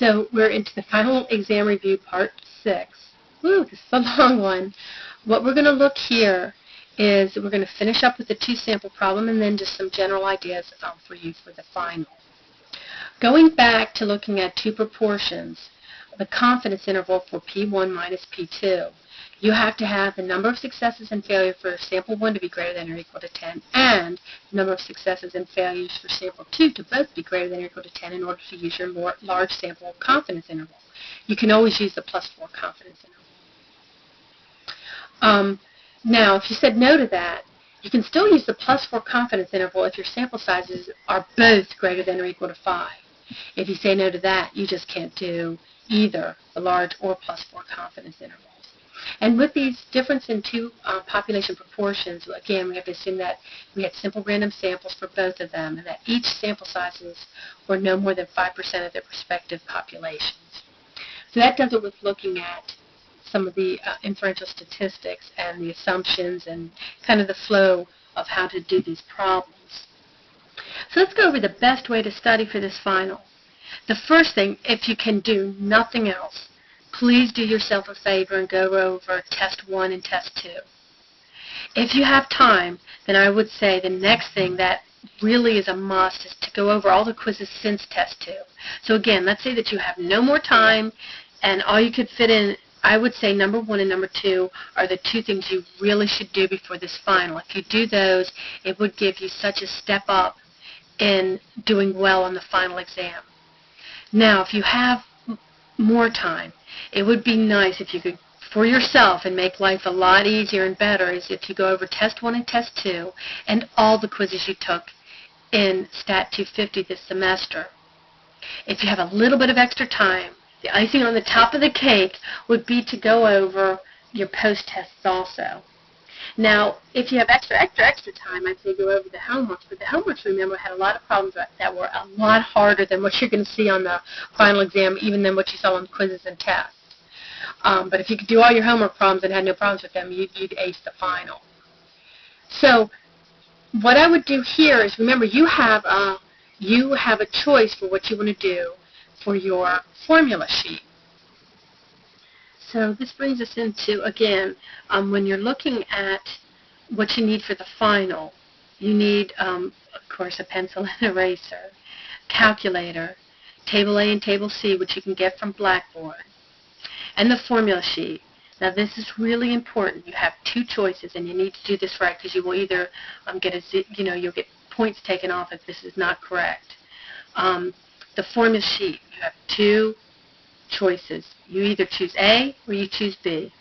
So we're into the final exam review, part 6. Woo, this is a long one. What we're going to look here is we're going to finish up with the 2-sample problem and then just some general ideas for you for the final. Going back to looking at two proportions, the confidence interval for P1 minus P2, you have to have the number of successes and failures for sample 1 to be greater than or equal to 10 and the number of successes and failures for sample 2 to both be greater than or equal to 10 in order to use your large sample confidence interval. You can always use the +4 confidence interval. Now, if you said no to that, you can still use the +4 confidence interval if your sample sizes are both greater than or equal to 5. If you say no to that, you just can't do either the large or +4 confidence intervals. And with these difference in two population proportions, again, we have to assume that we had simple random samples for both of them and that each sample sizes were no more than 5% of their respective populations. So that does it with looking at some of the inferential statistics and the assumptions and kind of the flow of how to do these problems. So let's go over the best way to study for this final. The first thing, if you can do nothing else, please do yourself a favor and go over test 1 and test 2. If you have time, then I would say the next thing that really is a must is to go over all the quizzes since test 2. So again, let's say that you have no more time and all you could fit in, I would say number 1 and number 2 are the two things you really should do before this final. If you do those, it would give you such a step up in doing well on the final exam. Now, if you have more time, it would be nice if you could, for yourself, and make life a lot easier and better, is if you go over test 1 and test 2 and all the quizzes you took in Stat 250 this semester. If you have a little bit of extra time, the icing on the top of the cake would be to go over your post-tests also. Now, if you have extra time, I'd say go over the homeworks. But the homeworks, remember, had a lot of problems that were a lot harder than what you're going to see on the final exam, even than what you saw on quizzes and tests. But if you could do all your homework problems and had no problems with them, you'd ace the final. So what I would do here is, remember, you have a choice for what you want to do for your formula sheet. So this brings us into, again, when you're looking at what you need for the final, you need, of course, a pencil and eraser, calculator, Table A and Table C, which you can get from Blackboard, and the formula sheet. Now this is really important. You have two choices, and you need to do this right because you will either you'll get points taken off if this is not correct. The formula sheet, you have two choices. You either choose A or you choose B.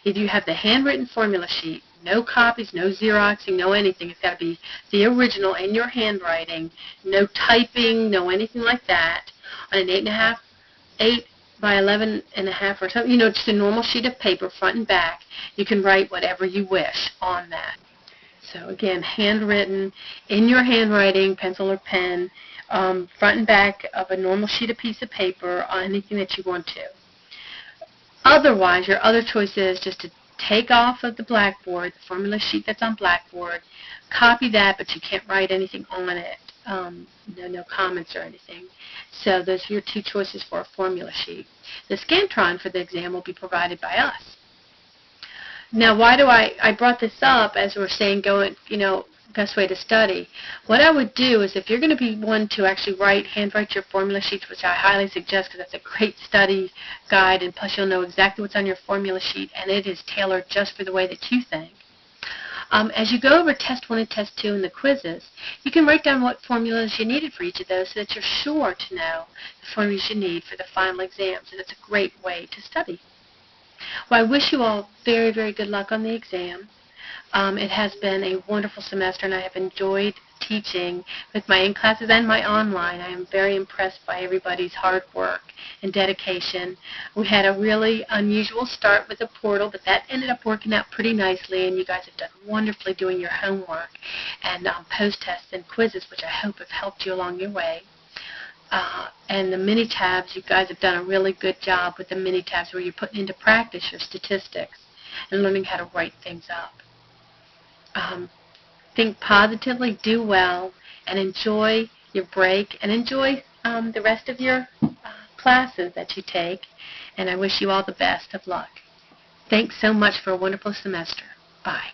If you have the handwritten formula sheet, no copies, no Xeroxing, no anything. It's got to be the original in your handwriting, no typing, no anything like that. On an 8 by 11.5 or something, just a normal sheet of paper, front and back, you can write whatever you wish on that. So again, handwritten, in your handwriting, pencil or pen, front and back of a normal sheet of piece of paper on anything that you want to. Otherwise, your other choice is just to take off of the Blackboard, the formula sheet that's on Blackboard, copy that, but you can't write anything on it, no comments or anything. So those are your two choices for a formula sheet. The Scantron for the exam will be provided by us. Now, why do I brought this up as we're saying best way to study. What I would do is if you're going to be one to actually handwrite your formula sheets, which I highly suggest because that's a great study guide, and plus you'll know exactly what's on your formula sheet, and it is tailored just for the way that you think. As you go over test 1 and test 2 and the quizzes, you can write down what formulas you needed for each of those so that you're sure to know the formulas you need for the final exam. So that's a great way to study. Well, I wish you all very, very good luck on the exam. It has been a wonderful semester, and I have enjoyed teaching with my in-classes and my online. I am very impressed by everybody's hard work and dedication. We had a really unusual start with the portal, but that ended up working out pretty nicely, and you guys have done wonderfully doing your homework and post-tests and quizzes, which I hope have helped you along your way. And the mini-tabs, you guys have done a really good job with the mini-tabs where you're putting into practice your statistics and learning how to write things up. Think positively, do well, and enjoy your break, and enjoy the rest of your classes that you take, and I wish you all the best of luck. Thanks so much for a wonderful semester. Bye.